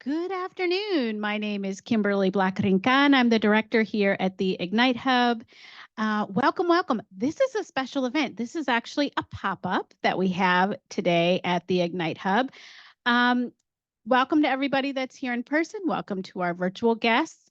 Good afternoon. My name is Kimberly Black-Rincan. I'm the director here at the Ignite Hub. Welcome, welcome. This is a special event. This is actually a pop-up that we have today at the Ignite Hub. Um, Welcome to everybody that's here in person. Welcome to our virtual guests.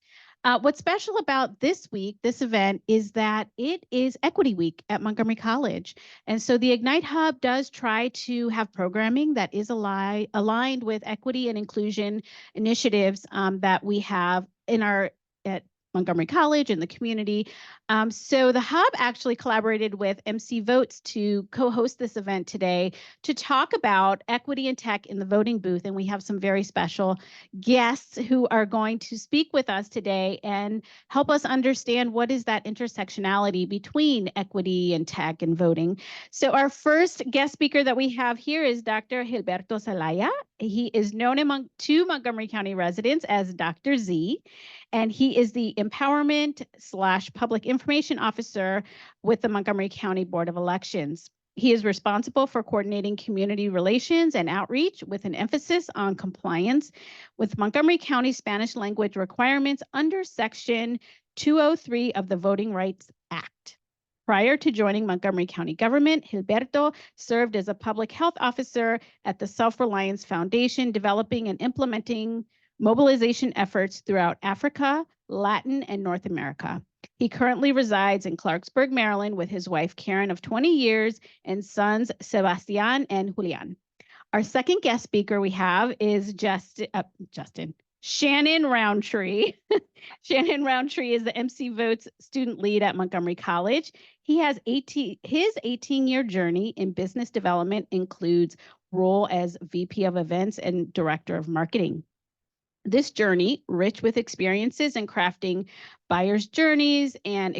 What's special about this week, this event, is that it is Equity Week at Montgomery College. And so the Ignite Hub does try to have programming that is aligned with equity and inclusion initiatives that we have at Montgomery College and the community. So the Hub actually collaborated with MC Votes to co-host this event today to talk about equity and tech in the voting booth. And we have some very special guests who are going to speak with us today and help us understand what is that intersectionality between equity and tech and voting. So our first guest speaker that we have here is Dr. Gilberto Zelaya. He is known to Montgomery County residents as Dr. Z, and he is the Empowerment/Public Information Officer with the Montgomery County Board of Elections. He is responsible for coordinating community relations and outreach with an emphasis on compliance with Montgomery County Spanish language requirements under Section 203 of the Voting Rights Act. Prior to joining Montgomery County government, Gilberto served as a public health officer at the Self-Reliance Foundation, developing and implementing mobilization efforts throughout Africa, Latin, and North America. He currently resides in Clarksburg, Maryland, with his wife, Karen, of 20 years, and sons, Sebastian and Julian. Our second guest speaker we have is Shannon Roundtree. Shannon Roundtree is the MC Votes student lead at Montgomery College. He has his 18-year journey in business development includes role as VP of events and director of marketing. This journey, rich with experiences in crafting buyers' journeys and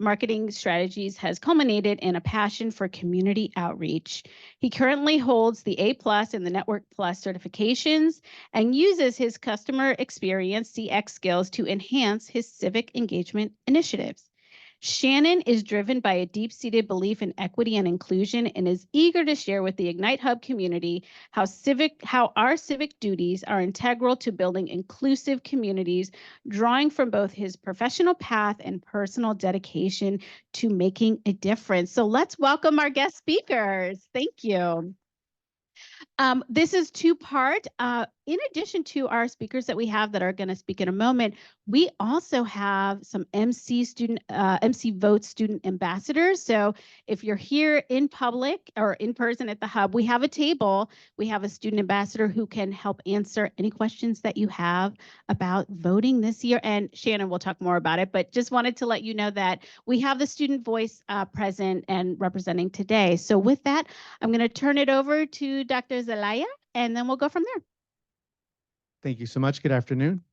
marketing strategies, has culminated in a passion for community outreach. He currently holds the A+ and the Network Plus certifications and uses his customer experience CX skills to enhance his civic engagement initiatives. Shannon is driven by a deep-seated belief in equity and inclusion and is eager to share with the Ignite Hub community how our civic duties are integral to building inclusive communities, drawing from both his professional path and personal dedication to making a difference. So let's welcome our guest speakers. Thank you. This is two-part. In addition to our speakers that we have that are going to speak in a moment, we also have some MC Vote student ambassadors. So if you're here in public or in person at the Hub, we have a table. We have a student ambassador who can help answer any questions that you have about voting this year. And Shannon will talk more about it, but just wanted to let you know that we have the student voice present and representing today. So with that, I'm going to turn it over to Dr. Zelaya, and then we'll go from there. Thank you so much. Good afternoon.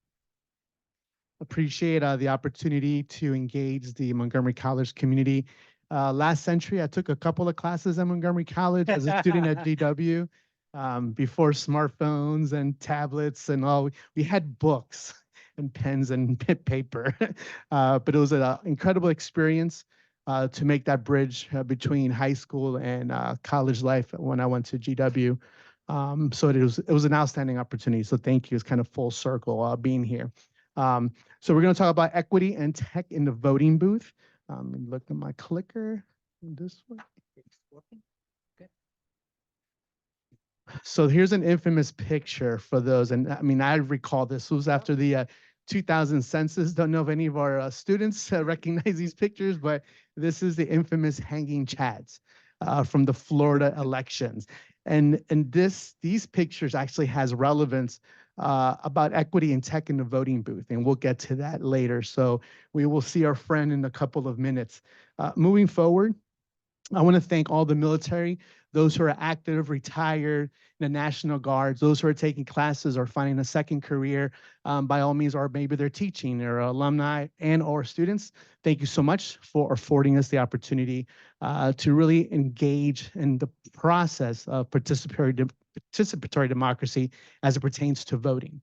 Appreciate the opportunity to engage the Montgomery College community. Last century, I took a couple of classes at Montgomery College as a student at GW. Before smartphones and tablets and all, we had books and pens and paper. But it was an incredible experience to make that bridge between high school and college life when I went to GW. So it was an outstanding opportunity. So thank you. It's kind of full circle being here. So we're going to talk about equity and tech in the voting booth. Look at my clicker. This one. Okay. So here's an infamous picture for those. And I mean, I recall this was after the 2000 census. Don't know if any of our students recognize these pictures, but this is the infamous hanging chads from the Florida elections. And these pictures actually has relevance about equity and tech in the voting booth, and we'll get to that later. So we will see our friend in a couple of minutes. Moving forward, I want to thank all the military, those who are active, retired, the National Guards, those who are taking classes or finding a second career, by all means, or maybe they're teaching or alumni and or students. Thank you so much for affording us the opportunity to really engage in the process of participatory democracy as it pertains to voting.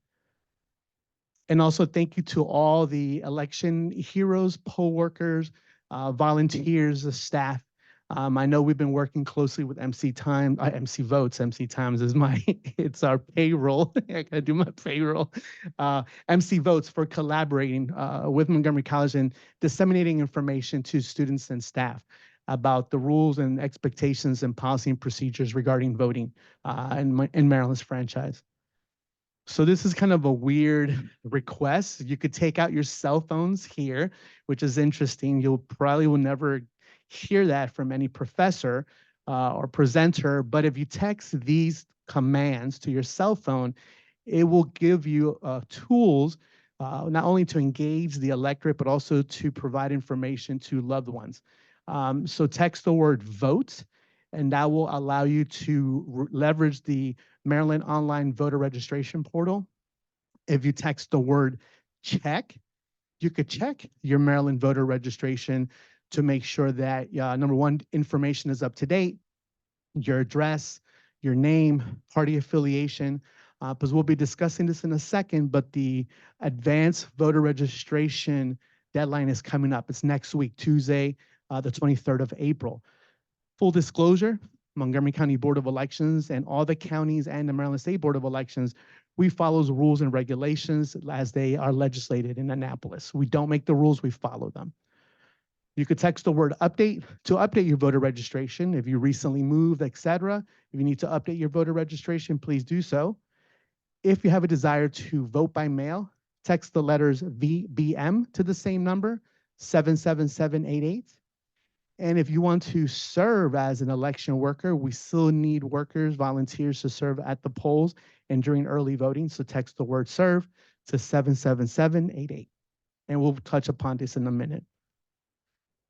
And also thank you to all the election heroes, poll workers, volunteers, the staff. I know we've been working closely with MC Time, MC Votes. MC Times is my, it's our payroll. I gotta do my payroll. MC Votes for collaborating with Montgomery College and disseminating information to students and staff about the rules and expectations and policy and procedures regarding voting in Maryland's franchise. So this is kind of a weird request. You could take out your cell phones here, which is interesting. You'll probably will never hear that from any professor or presenter, but if you text these commands to your cell phone, it will give you tools not only to engage the electorate, but also to provide information to loved ones. So text the word vote, and that will allow you to leverage the Maryland Online Voter Registration Portal. If you text the word check, you could check your Maryland voter registration to make sure that, number one, information is up to date, your address, your name, party affiliation, because we'll be discussing this in a second, but the advanced voter registration deadline is coming up. It's next week, Tuesday, the 23rd of April. Full disclosure, Montgomery County Board of Elections and all the counties and the Maryland State Board of Elections, we follow the rules and regulations as they are legislated in Annapolis. We don't make the rules, we follow them. You could text the word update to update your voter registration. If you recently moved, etc. If you need to update your voter registration, please do so. If you have a desire to vote by mail, text the letters VBM to the same number, 77788. And if you want to serve as an election worker, we still need workers, volunteers to serve at the polls and during early voting. So text the word serve to 77788. And we'll touch upon this in a minute.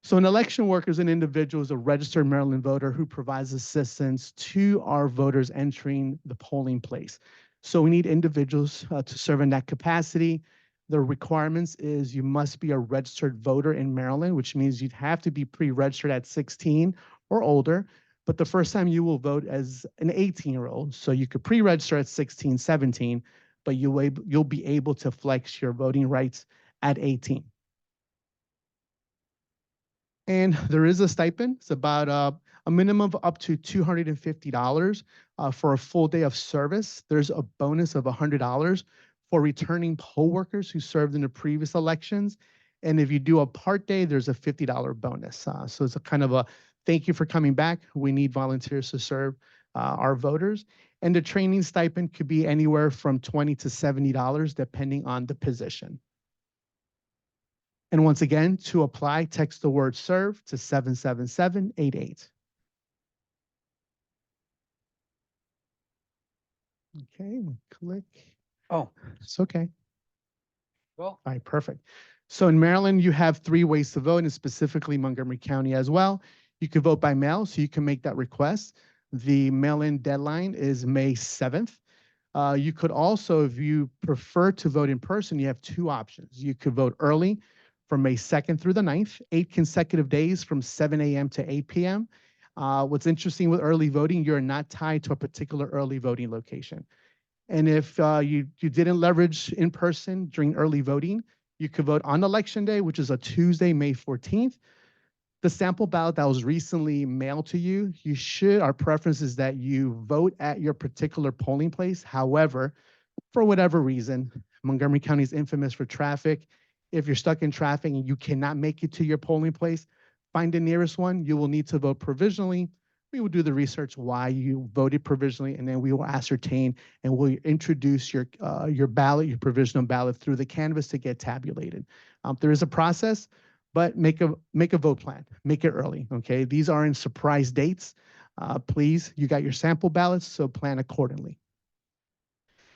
So an election worker is an individual, is a registered Maryland voter who provides assistance to our voters entering the polling place. So we need individuals to serve in that capacity. The requirements is you must be a registered voter in Maryland, which means you'd have to be pre-registered at 16 or older. But the first time you will vote as an 18-year-old. So you could pre-register at 16, 17, but you'll be able to flex your voting rights at 18. And there is a stipend. It's about a minimum of up to $250 for a full day of service. There's a bonus of $100 for returning poll workers who served in the previous elections. And if you do a part day, there's a $50 bonus. So it's a kind of a thank you for coming back. We need volunteers to serve our voters. And the training stipend could be anywhere from $20 to $70 depending on the position. And once again, to apply, text the word serve to 77788. Okay, we'll click. Oh, It's okay. go. All right, perfect. So in Maryland, you have 3 ways to vote, and specifically Montgomery County as well. You can vote by mail, so you can make that request. The mail-in deadline is May 7th. You could also, if you prefer to vote in person, you have 2 options. You could vote early from May 2nd through the 9th, 8 consecutive days from 7 a.m. to 8 p.m. What's interesting with early voting, you're not tied to a particular early voting location. And if you didn't leverage in person during early voting, you could vote on Election Day, which is a Tuesday, May 14th. The sample ballot that was recently mailed to you, our preference is that you vote at your particular polling place. However, for whatever reason, Montgomery County is infamous for traffic. If you're stuck in traffic and you cannot make it to your polling place, find the nearest one. You will need to vote provisionally. We will do the research why you voted provisionally, and then we will ascertain and we'll introduce your ballot, your provisional ballot through the canvas to get tabulated. There is a process, but make a vote plan. Make it early, okay? These aren't surprise dates. Please, you got your sample ballots, so plan accordingly.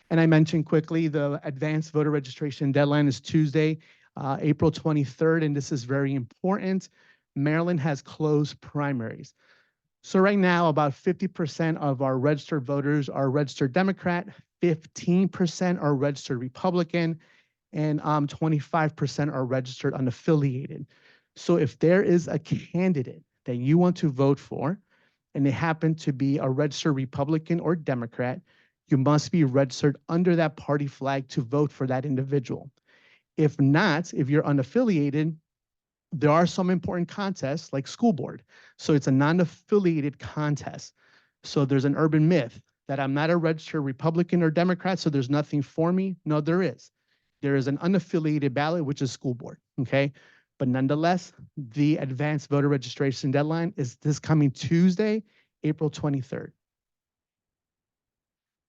And I mentioned quickly the advanced voter registration deadline is Tuesday, April 23rd, and this is very important. Maryland has closed primaries. So right now, about 50% of our registered voters are registered Democrat, 15% are registered Republican, and 25% are registered unaffiliated. So if there is a candidate that you want to vote for, and they happen to be a registered Republican or Democrat, you must be registered under that party flag to vote for that individual. If not, if you're unaffiliated, There are some important contests like school board. So it's a non-affiliated contest. So there's an urban myth that I'm not a registered Republican or Democrat, so there's nothing for me. No, there is. There is an unaffiliated ballot, which is school board, okay? But nonetheless, the advanced voter registration deadline is this coming Tuesday, April 23rd.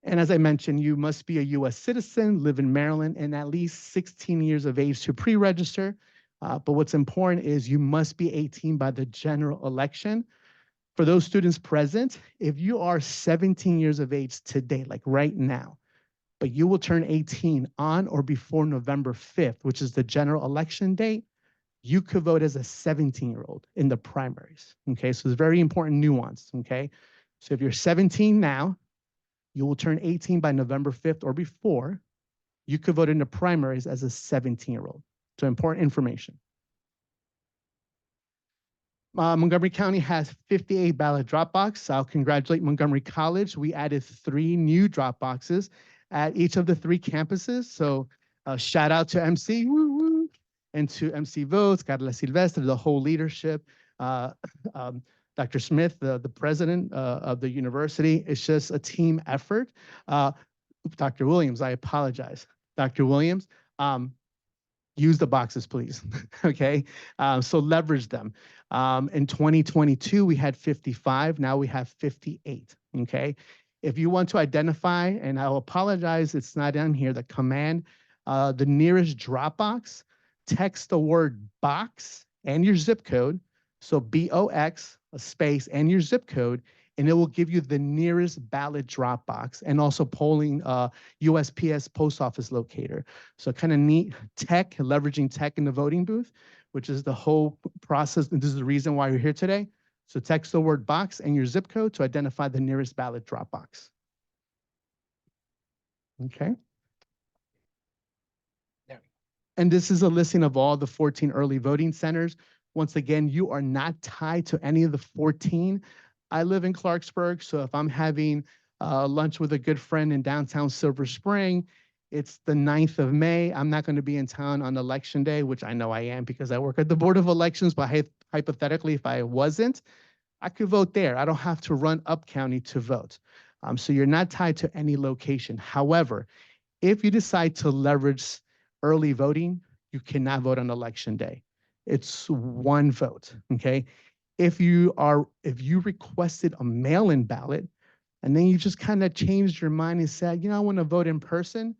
And as I mentioned, you must be a US citizen, live in Maryland, and at least 16 years of age to pre-register. But what's important is you must be 18 by the general election. For those students present, if you are 17 years of age today, like right now, but you will turn 18 on or before November 5th, which is the general election date, you could vote as a 17-year-old in the primaries, okay? So it's very important nuance, okay? So if you're 17 now, you will turn 18 by November 5th or before, you could vote in the primaries as a 17-year-old. So important information. Montgomery County has 58 ballot drop boxes. I'll congratulate Montgomery College. We added 3 new drop boxes at each of the 3 campuses. So shout out to MC, woo, woo, and to MC Votes, Carla Silvestre, the whole leadership, Dr. Smith, the president of the university. It's just a team effort. Dr. Williams, I apologize. Dr. Williams, use the boxes, please. Okay, so leverage them. In 2022, we had 55. Now we have 58. Okay, if you want to identify, and I'll apologize, it's not on here, the command, the nearest drop box, text the word box and your zip code. So BOX, a space, and your zip code, and it will give you the nearest ballot drop box and also polling USPS post office locator. So kind of neat tech, leveraging tech in the voting booth, which is the whole process. And this is the reason why you're here today. So text the word box and your zip code to identify the nearest ballot drop box. Okay. There. And this is a listing of all the 14 early voting centers. Once again, you are not tied to any of the 14. I live in Clarksburg, so if I'm having lunch with a good friend in downtown Silver Spring, it's the 9th of May. I'm not going to be in town on election day, which I know I am because I work at the Board of Elections, but hypothetically, if I wasn't, I could vote there. I don't have to run up county to vote. So you're not tied to any location. However, if you decide to leverage early voting, you cannot vote on election day. It's one vote, okay? If you requested a mail-in ballot and then you just kind of changed your mind and said, you know, I want to vote in person,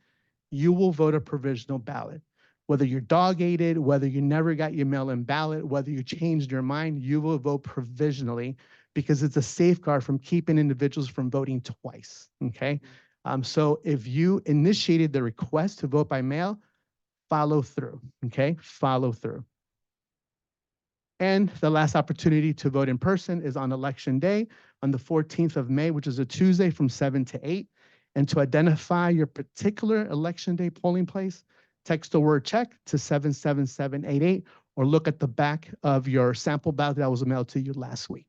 you will vote a provisional ballot. Whether you're dog-aided, whether you never got your mail-in ballot, whether you changed your mind, you will vote provisionally because it's a safeguard from keeping individuals from voting twice, okay? So if you initiated the request to vote by mail, follow through, okay? Follow through. And the last opportunity to vote in person is on election day on the 14th of May, which is a Tuesday from 7 to 8. And to identify your particular election day polling place, text the word check to 77788 or look at the back of your sample ballot that was mailed to you last week.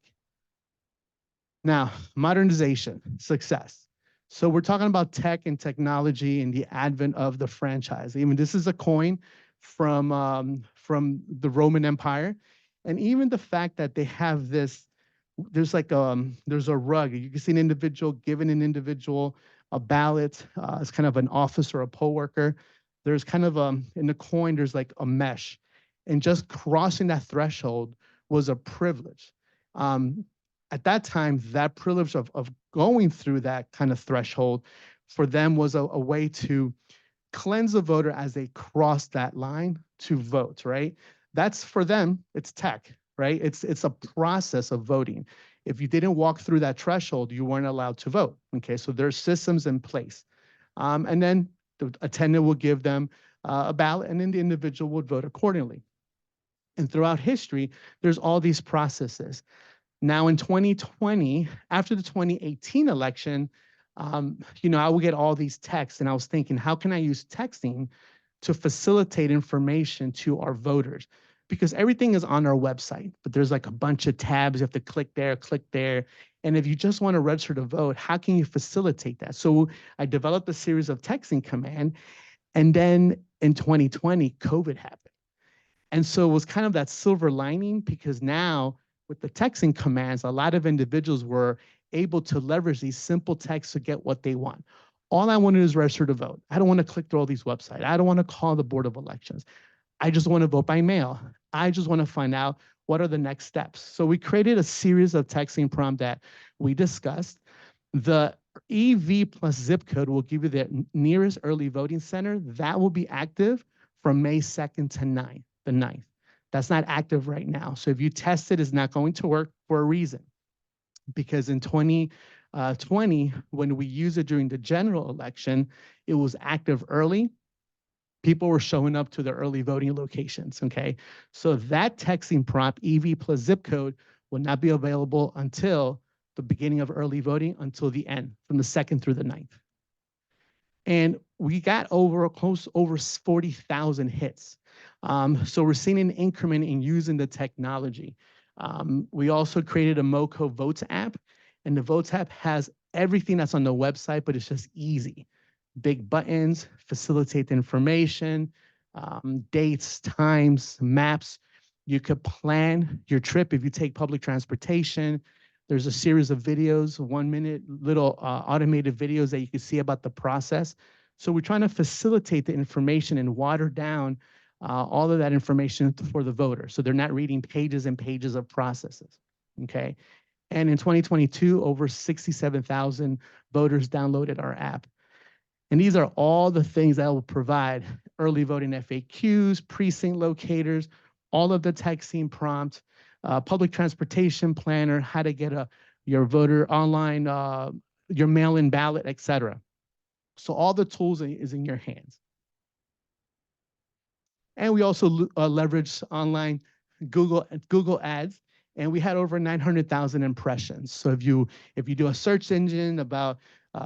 Now, modernization, success. So we're talking about tech and technology and the advent of the franchise. Even this is a coin from the Roman Empire. And even the fact that they have this, there's like there's a rug. You can see an individual giving an individual a ballot. It's kind of an office or a poll worker. There's kind of in the coin, there's like a mesh. And just crossing that threshold was a privilege. At that time, that privilege of going through that kind of threshold for them was a way to cleanse the voter as they cross that line to vote, right? That's for them, it's tech, right? It's a process of voting. If you didn't walk through that threshold, you weren't allowed to vote, okay? So there's systems in place. And then the attendant will give them a ballot and then the individual would vote accordingly. And throughout history, there's all these processes. Now in 2020, after the 2018 election, you know, I would get all these texts and I was thinking, how can I use texting to facilitate information to our voters? Because everything is on our website, but there's like a bunch of tabs. You have to click there, click there. And if you just want to register to vote, how can you facilitate that? So I developed a series of texting command. And then in 2020, COVID happened. And so it was kind of that silver lining, because now with the texting commands, a lot of individuals were able to leverage these simple texts to get what they want. All I want to do is register to vote. I don't want to click through all these websites. I don't want to call the Board of Elections. I just want to vote by mail. I just want to find out what are the next steps. So we created a series of texting prompts that we discussed. The EV plus zip code will give you the nearest early voting center. That will be active from May 2nd to the 9th. That's not active right now. So if you test it, it's not going to work for a reason. Because in 2020, when we used it during the general election, it was active early. People were showing up to the early voting locations, okay? So that texting prompt, EV plus zip code, will not be available until the beginning of early voting, until the end, from the 2nd through the 9th. And we got over 40,000 hits. So we're seeing an increment in using the technology. We also created a MoCo Votes app, and the Votes app has everything that's on the website, but it's just easy. Big buttons, facilitate the information, dates, times, maps. You could plan your trip if you take public transportation. There's a series of videos, 1-minute little automated videos that you can see about the process. So we're trying to facilitate the information and water down all of that information for the voter, so they're not reading pages and pages of processes, okay? And in 2022, over 67,000 voters downloaded our app. And these are all the things that will provide early voting FAQs, precinct locators, all of the texting prompts, public transportation planner, how to get your voter online, your mail-in ballot, etc. So all the tools is in your hands. And we also leverage online Google Ads, and we had over 900,000 impressions. So if you do a search engine about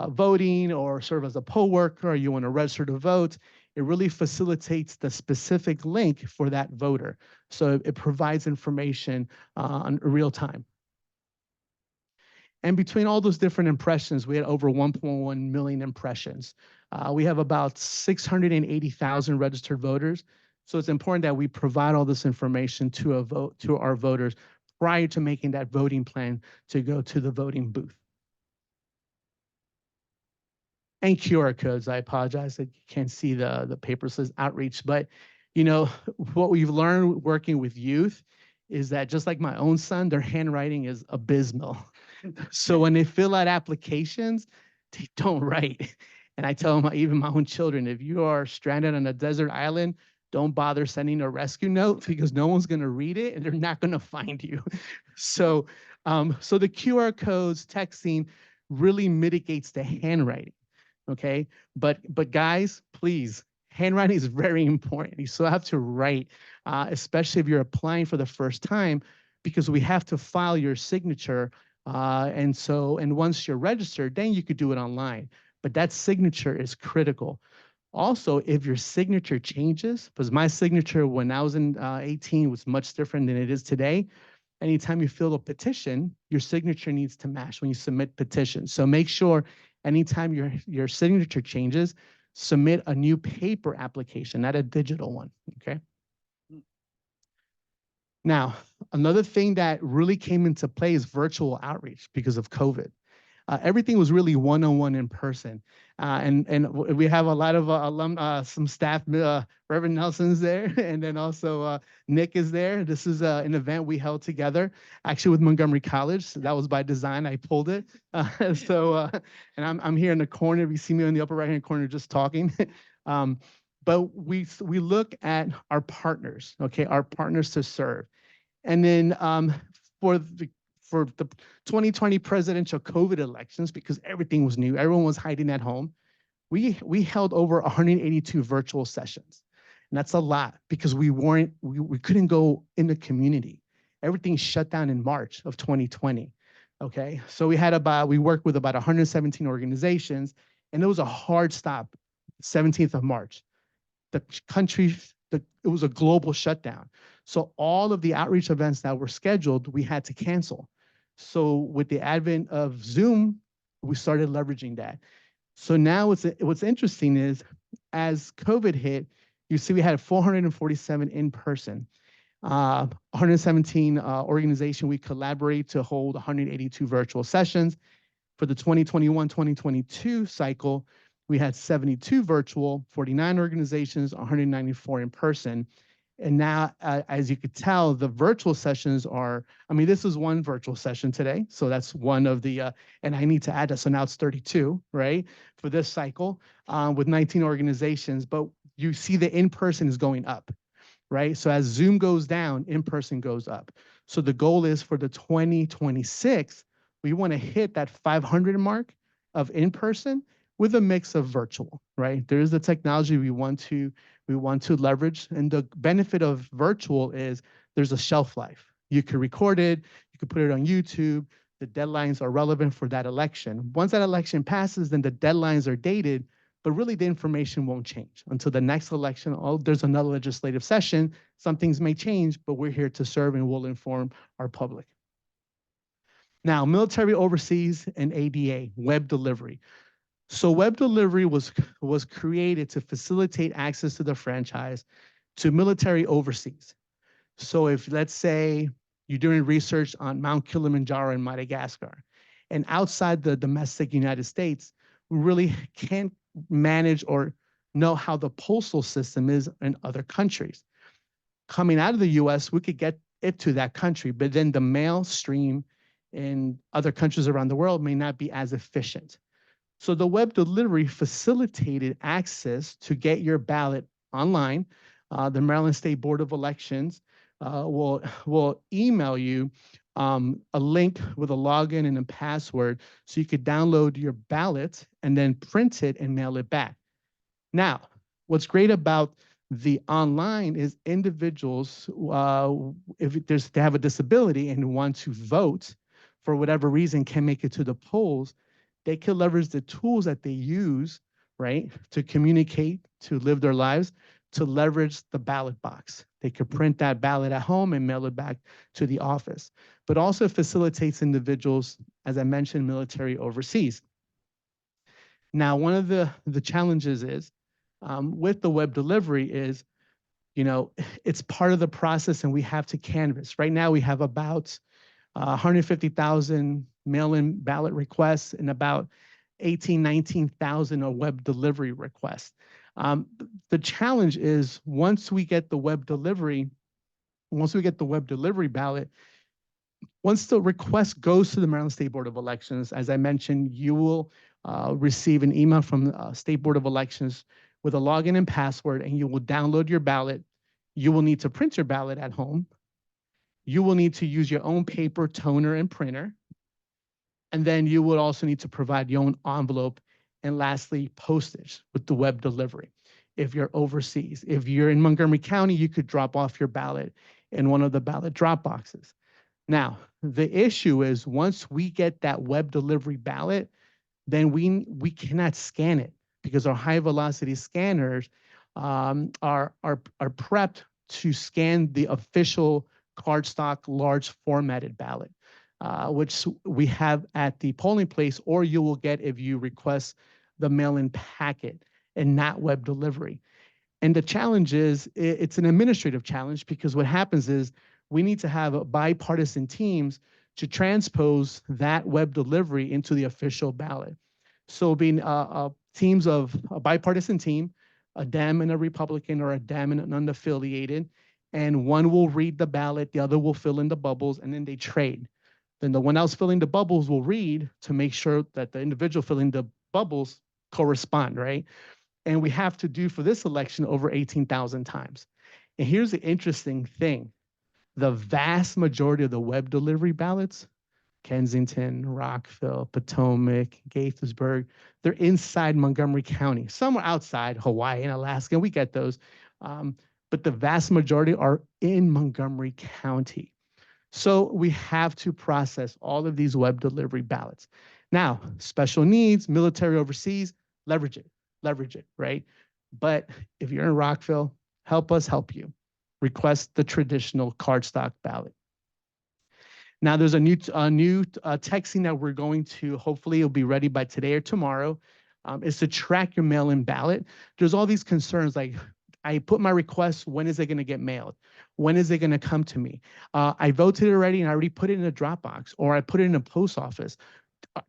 voting, or serve as a poll worker, or you want to register to vote, it really facilitates the specific link for that voter. So it provides information in real time. And between all those different impressions, we had over 1.1 million impressions. We have about 680,000 registered voters. So it's important that we provide all this information to our voters prior to making that voting plan to go to the voting booth. And QR codes. I apologize that you can't see the paper says outreach, but you know what we've learned working with youth is that, just like my own son, their handwriting is abysmal. So when they fill out applications, they don't write. And I tell them, even my own children, if you are stranded on a desert island, don't bother sending a rescue note, because no one's going to read it and they're not going to find you. So the QR codes, texting really mitigates the handwriting. Okay, but guys, please, handwriting is very important. You still have to write, especially if you're applying for the first time, because we have to file your signature. And once you're registered, then you could do it online. But that signature is critical. Also, if your signature changes, because my signature when I was in 18 was much different than it is today. Anytime you fill a petition, your signature needs to match when you submit petitions. So make sure anytime your signature changes, submit a new paper application, not a digital one, okay? Now, another thing that really came into play is virtual outreach because of COVID. Everything was really one-on-one in person. And we have a lot of some staff, Reverend Nelson's there, and then also Nick is there. This is an event we held together, actually with Montgomery College. So that was by design, I pulled it. And I'm here in the corner. If you see me in the upper right-hand corner just talking. But we look at our partners, okay, our partners to serve. And then for the 2020 presidential COVID elections, because everything was new, everyone was hiding at home, we held over 182 virtual sessions. And that's a lot, because we couldn't go in the community. Everything shut down in March of 2020. Okay, so we worked with about 117 organizations, and it was a hard stop, 17th of March. The country, it was a global shutdown. So all of the outreach events that were scheduled, we had to cancel. So with the advent of Zoom, we started leveraging that. So now what's interesting is, as COVID hit, you see we had 447 in person. 117 organization, we collaborate to hold 182 virtual sessions. For the 2021-2022 cycle, we had 72 virtual, 49 organizations, 194 in person. And now, as you could tell, the virtual sessions are, I mean, this is one virtual session today. So that's one of the, and I need to add that. So now it's 32, right? For this cycle with 19 organizations, but you see the in-person is going up, right? So as Zoom goes down, in-person goes up. So the goal is for the 2026, we want to hit that 500 mark of in-person with a mix of virtual, right? There's the technology we want to leverage. And the benefit of virtual is there's a shelf life. You can record it, you can put it on YouTube. The deadlines are relevant for that election. Once that election passes, then the deadlines are dated, but really the information won't change until the next election. Oh, there's another legislative session. Some things may change, but we're here to serve and we'll inform our public. Now, military overseas and ADA, web delivery. So web delivery was created to facilitate access to the franchise to military overseas. So if, let's say, you're doing research on Mount Kilimanjaro in Madagascar, and outside the domestic United States, we really can't manage or know how the postal system is in other countries. Coming out of the US, we could get it to that country, but then the mail stream in other countries around the world may not be as efficient. So the web delivery facilitated access to get your ballot online. The Maryland State Board of Elections will email you a link with a login and a password so you could download your ballot and then print it and mail it back. Now, what's great about the online is individuals, if they have a disability and want to vote for whatever reason, can make it to the polls, they can leverage the tools that they use, right, to communicate, to live their lives, to leverage the ballot box. They could print that ballot at home and mail it back to the office, but also facilitates individuals, as I mentioned, military overseas. Now, one of the challenges is with the web delivery is, you know, it's part of the process and we have to canvass. Right now, we have about 150,000 mail-in ballot requests and about 19,000 are web delivery requests. The challenge is once we get the web delivery ballot, once the request goes to the Maryland State Board of Elections, as I mentioned, you will receive an email from the State Board of Elections with a login and password, and you will download your ballot. You will need to print your ballot at home. You will need to use your own paper, toner, and printer. And then you would also need to provide your own envelope. And lastly, postage with the web delivery. If you're overseas, if you're in Montgomery County, you could drop off your ballot in one of the ballot drop boxes. Now, the issue is once we get that web delivery ballot, then we cannot scan it because our high velocity scanners are prepped to scan the official cardstock large formatted ballot, which we have at the polling place, or you will get if you request the mail-in packet and not web delivery. And the challenge is, it's an administrative challenge because what happens is we need to have bipartisan teams to transpose that web delivery into the official ballot. So being teams of a bipartisan team, a Dem and a Republican, or a Dem and an unaffiliated, and one will read the ballot, the other will fill in the bubbles, and then they trade. Then the one else filling the bubbles will read to make sure that the individual filling the bubbles correspond, right? And we have to do for this election over 18,000 times. And here's the interesting thing. The vast majority of the web delivery ballots, Kensington, Rockville, Potomac, Gaithersburg, they're inside Montgomery County. Some are outside Hawaii and Alaska, and we get those. But the vast majority are in Montgomery County. So we have to process all of these web delivery ballots. Now, special needs, military overseas, leverage it, right? But if you're in Rockville, help us help you. Request the traditional cardstock ballot. Now, there's a new texting that we're going to, hopefully it'll be ready by today or tomorrow, is to track your mail-in ballot. There's all these concerns like, I put my request, when is it going to get mailed? When is it going to come to me? I voted already and I already put it in a Dropbox, or I put it in a post office.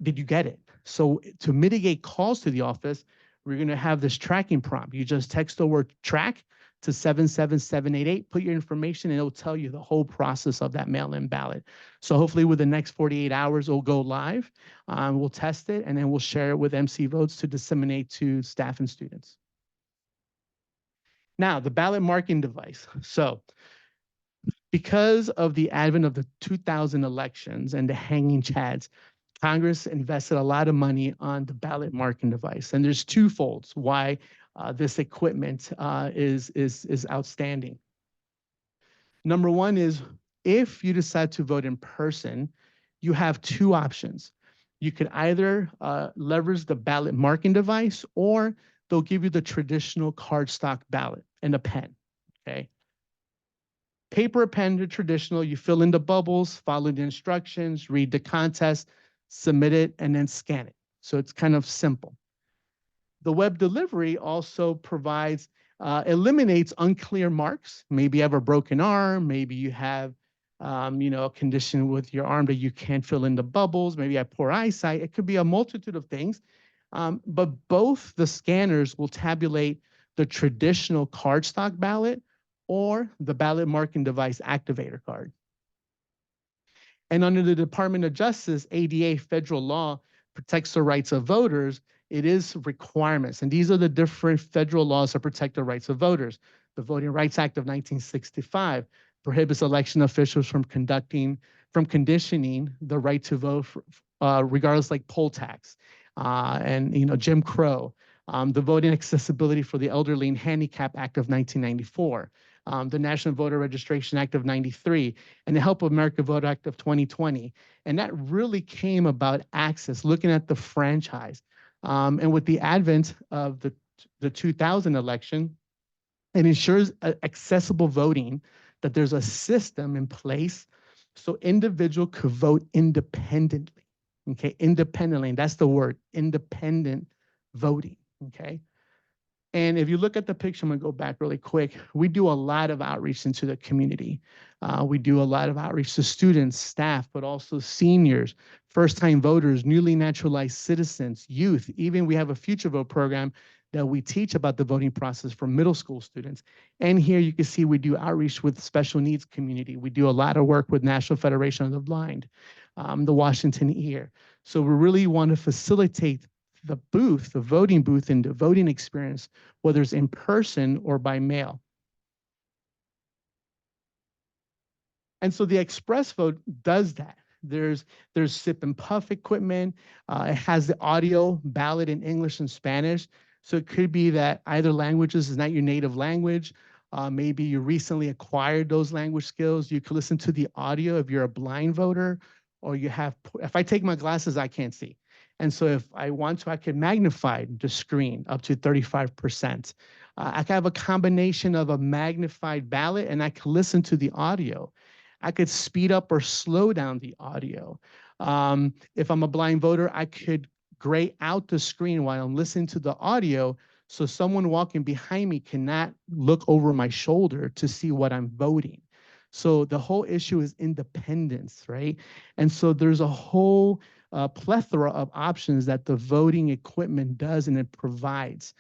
Did you get it? So to mitigate calls to the office, we're going to have this tracking prompt. You just text the word track to 77788, put your information, and it'll tell you the whole process of that mail-in ballot. So hopefully with the next 48 hours, it'll go live. We'll test it, and then we'll share it with MC Votes to disseminate to staff and students. Now, the ballot marking device. So because of the advent of the 2000 elections and the hanging chads, Congress invested a lot of money on the ballot marking device. And there's two folds why this equipment is outstanding. Number one is, if you decide to vote in person, you have two options. You could either leverage the ballot marking device, or they'll give you the traditional cardstock ballot and a pen, okay? Paper or pen, the traditional, you fill in the bubbles, follow the instructions, read the contest, submit it, and then scan it. So it's kind of simple. The web delivery also provides, eliminates unclear marks. Maybe you have a broken arm, maybe you have a condition with your arm that you can't fill in the bubbles, maybe you have poor eyesight. It could be a multitude of things. But both the scanners will tabulate the traditional cardstock ballot or the ballot marking device activator card. And under the Department of Justice, ADA federal law protects the rights of voters. It is requirements. And these are the different federal laws that protect the rights of voters. The Voting Rights Act of 1965 prohibits election officials from conditioning the right to vote regardless, like poll tax and Jim Crow. The Voting Accessibility for the Elderly and Handicap Act of 1994. The National Voter Registration Act of 93, and the Help America Vote Act of 2020. And that really came about access, looking at the franchise. And with the advent of the 2000 election, it ensures accessible voting, that there's a system in place so individual could vote independently, okay? Independently, and that's the word, independent voting, okay? And if you look at the picture, I'm gonna go back really quick. We do a lot of outreach into the community. We do a lot of outreach to students, staff, but also seniors, first-time voters, newly naturalized citizens, youth. Even we have a Future Vote program that we teach about the voting process for middle school students. And here you can see we do outreach with special needs community. We do a lot of work with National Federation of the Blind, the Washington Ear. So we really want to facilitate the booth, the voting booth, and the voting experience, whether it's in person or by mail. And so the Express Vote does that. There's sip and puff equipment. It has the audio ballot in English and Spanish. So it could be that either languages is not your native language. Maybe you recently acquired those language skills. You could listen to the audio if you're a blind voter, or you have, if I take my glasses, I can't see. And so if I want to, I can magnify the screen up to 35%. I can have a combination of a magnified ballot, and I can listen to the audio. I could speed up or slow down the audio. If I'm a blind voter, I could gray out the screen while I'm listening to the audio, so someone walking behind me cannot look over my shoulder to see what I'm voting. So the whole issue is independence, right? And so there's a whole plethora of options that the voting equipment does and it provides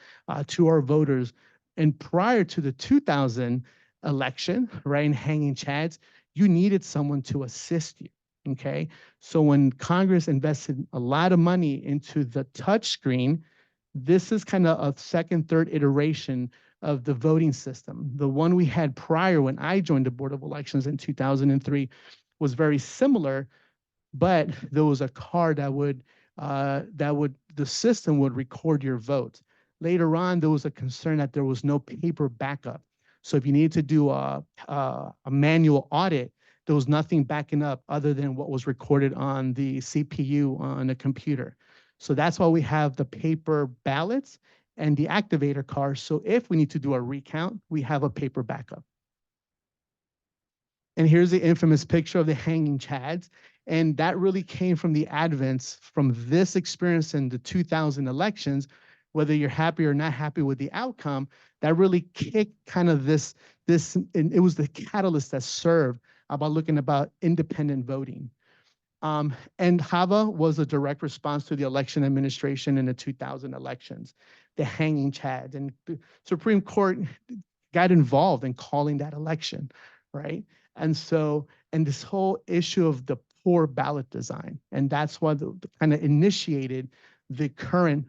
to our voters. And prior to the 2000 election, right, in hanging chads, you needed someone to assist you, okay? So when Congress invested a lot of money into the touch screen, this is kind of a second, third iteration of the voting system. The one we had prior when I joined the Board of Elections in 2003 was very similar, but there was a card the system would record your vote. Later on, there was a concern that there was no paper backup. So if you needed to do a manual audit, there was nothing backing up other than what was recorded on the CPU on a computer. So that's why we have the paper ballots and the activator cards. So if we need to do a recount, we have a paper backup. And here's the infamous picture of the hanging chads. And that really came from the advents from this experience in the 2000 elections, whether you're happy or not happy with the outcome, that really kicked kind of this, and it was the catalyst that served about looking about independent voting. And HAVA was a direct response to the election administration in the 2000 elections, the hanging chads. And the Supreme Court got involved in calling that election, right? And so, and this whole issue of the poor ballot design, and that's what kind of initiated the current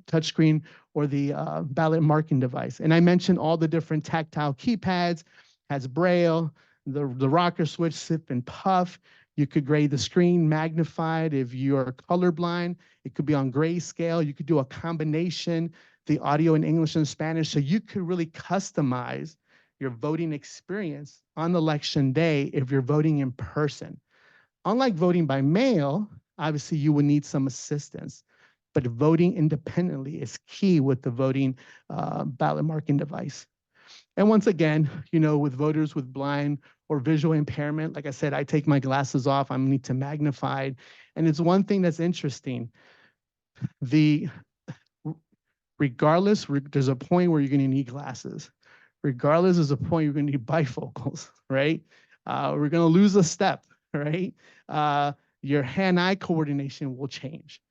touchscreen or the ballot marking device. And I mentioned all the different tactile keypads, has Braille, the rocker switch, sip and puff. You could grade the screen magnified. If you're colorblind, it could be on grayscale. You could do a combination, the audio in English and Spanish. So you could really customize your voting experience on election day if you're voting in person. Unlike voting by mail, obviously you would need some assistance, but voting independently is key with the voting ballot marking device. And once again, you know, with voters with blind or visual impairment, like I said, I take my glasses off, I need to magnify. And it's one thing that's interesting. Regardless, there's a point where you're gonna need glasses. Regardless, there's a point you're gonna need bifocals, right? We're gonna lose a step, right? Your hand-eye coordination will change,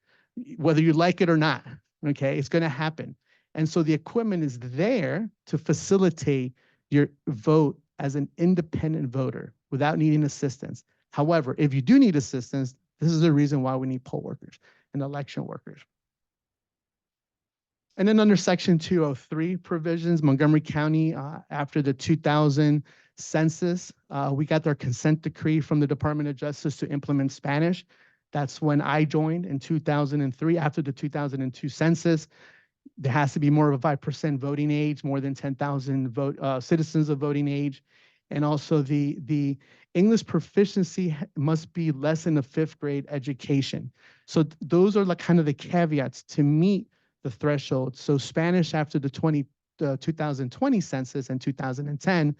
whether you like it or not, okay? It's gonna happen. And so the equipment is there to facilitate your vote as an independent voter without needing assistance. However, if you do need assistance, this is the reason why we need poll workers and election workers. And then under Section 203 provisions, Montgomery County, after the 2000 census, we got their consent decree from the Department of Justice to implement Spanish. That's when I joined in 2003, after the 2002 census. There has to be more of a 5% voting age, more than 10,000 citizens of voting age. And also the English proficiency must be less than a 5th grade education. So those are like kind of the caveats to meet the threshold. So Spanish after the 2020 census and 2010,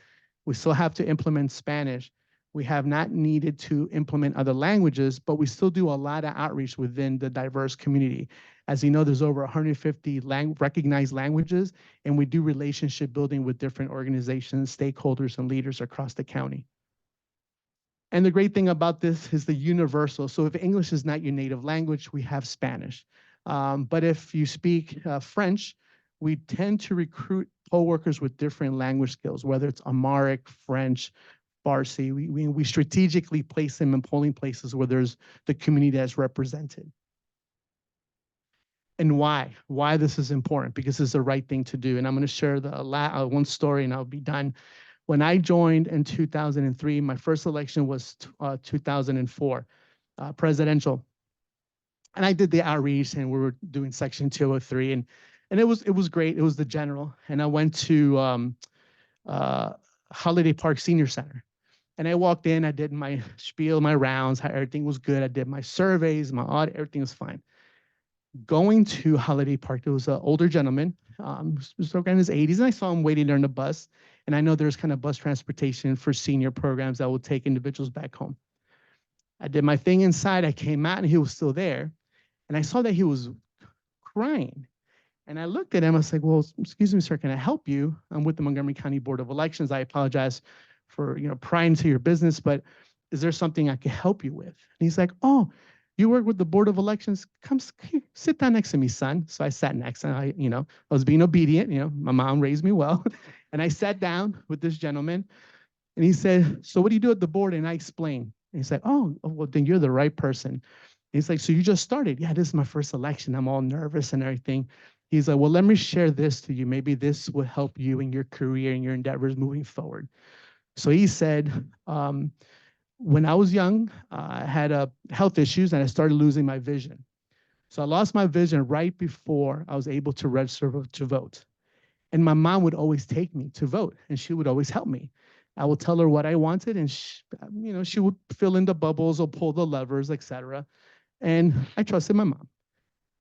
we still have to implement Spanish. We have not needed to implement other languages, but we still do a lot of outreach within the diverse community. As you know, there's over 150 recognized languages, and we do relationship building with different organizations, stakeholders, and leaders across the county. And the great thing about this is the universal. So if English is not your native language, we have Spanish. But if you speak French, we tend to recruit poll workers with different language skills, whether it's Amharic, French, Farsi. We strategically place them in polling places where there's the community that's represented. And why this is important? Because it's the right thing to do. And I'm going to share the one story and I'll be done. When I joined in 2003, my first election was 2004, presidential. And I did the outreach and we were doing Section 203 and it was great. It was the general. And I went to Holiday Park Senior Center. And I walked in, I did my spiel, my rounds, how everything was good. I did my surveys, my audit, everything was fine. Going to Holiday Park, there was an older gentleman, was around his 80s, and I saw him waiting there on the bus. And I know there's kind of bus transportation for senior programs that will take individuals back home. I did my thing inside, I came out and he was still there. And I saw that he was crying. And I looked at him, I was like, well, excuse me, sir, can I help you? I'm with the Montgomery County Board of Elections. I apologize for prying into your business, but is there something I can help you with? And he's like, oh, you work with the Board of Elections? Come here, sit down next to me, son. So I sat next and I was being obedient. My mom raised me well. And I sat down with this gentleman and he said, so what do you do at the board? And I explained. And he's like, oh, well, then you're the right person. And he's like, so you just started? Yeah, this is my first election. I'm all nervous and everything. He's like, well, let me share this to you. Maybe this will help you in your career and your endeavors moving forward. So he said, when I was young, I had health issues and I started losing my vision. So I lost my vision right before I was able to register to vote. And my mom would always take me to vote and she would always help me. I would tell her what I wanted and she would fill in the bubbles or pull the levers, etc. And I trusted my mom.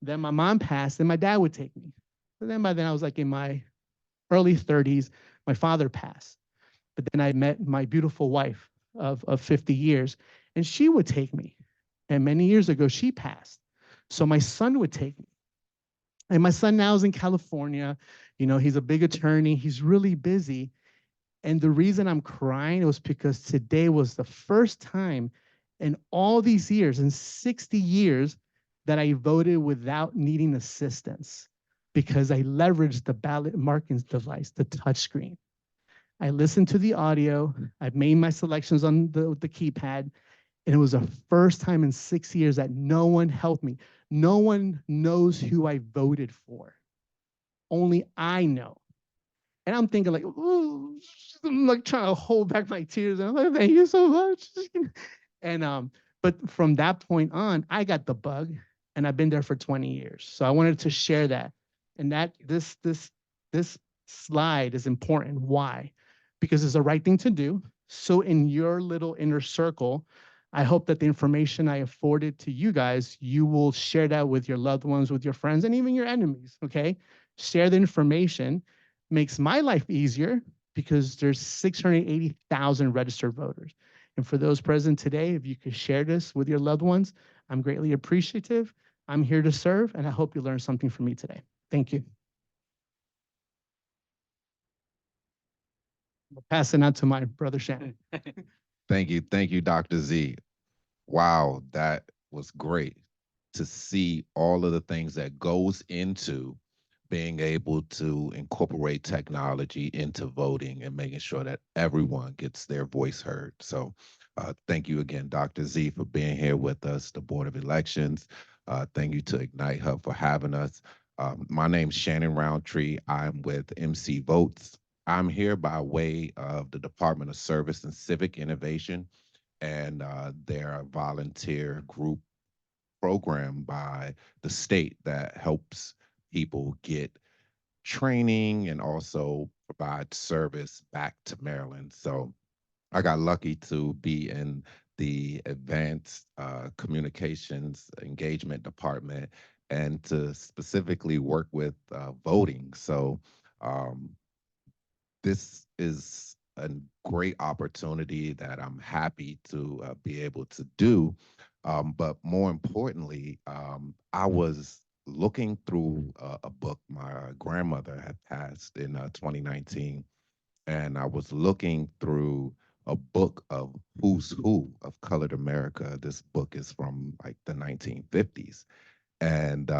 Then my mom passed and my dad would take me. But then by then I was like in my early 30s, my father passed. But then I met my beautiful wife of 50 years, and she would take me. And many years ago, she passed. So my son would take me. And my son now is in California. You know, he's a big attorney. He's really busy. And the reason I'm crying was because today was the first time in all these years, in 60 years, that I voted without needing assistance because I leveraged the ballot marking device, the touchscreen. I listened to the audio. I made my selections on the keypad. And it was the first time in 6 years that no one helped me. No one knows who I voted for. Only I know. And I'm thinking like, ooh, I'm like trying to hold back my tears. I'm like, thank you so much. And but from that point on, I got the bug, and I've been there for 20 years. So I wanted to share that. And that this slide is important. Why? Because it's the right thing to do. So in your little inner circle, I hope that the information I afforded to you guys, you will share that with your loved ones, with your friends, and even your enemies, okay? Share the information. Makes my life easier because there's 680,000 registered voters. And for those present today, if you could share this with your loved ones, I'm greatly appreciative. I'm here to serve, and I hope you learned something from me today. Thank you. I'll pass it on to my brother Shannon. Thank you, Dr. Z. Wow, that was great to see all of the things that goes into being able to incorporate technology into voting and making sure that everyone gets their voice heard. So thank you again, Dr. Z, for being here with us, the Board of Elections. Thank you to Ignite Hub for having us. My name's Shannon Roundtree. I'm with MC Votes. I'm here by way of the Department of Service and Civic Innovation, and they're a volunteer group program by the state that helps people get training and also provide service back to Maryland. So I got lucky to be in the advanced communications engagement department and to specifically work with voting. So this is a great opportunity that I'm happy to be able to do. But more importantly, I was looking through a book my grandmother had passed in 2019, and I was looking through a book of Who's Who of Colored America. This book is from like the 1950s. And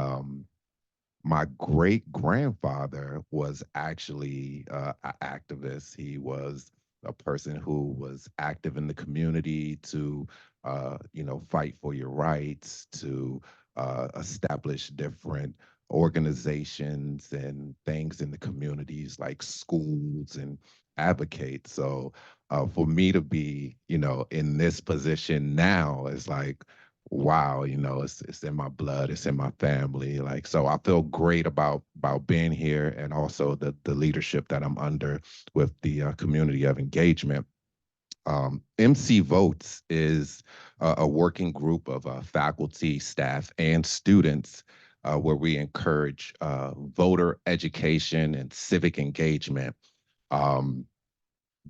my great grandfather was actually an activist. He was a person who was active in the community to, fight for your rights, to establish different organizations and things in the communities like schools and advocate. So for me to be, in this position now is like, wow, it's in my blood, it's in my family. Like, so I feel great about being here, and also the leadership that I'm under with the community of engagement. MC Votes is a working group of faculty, staff, and students where we encourage voter education and civic engagement.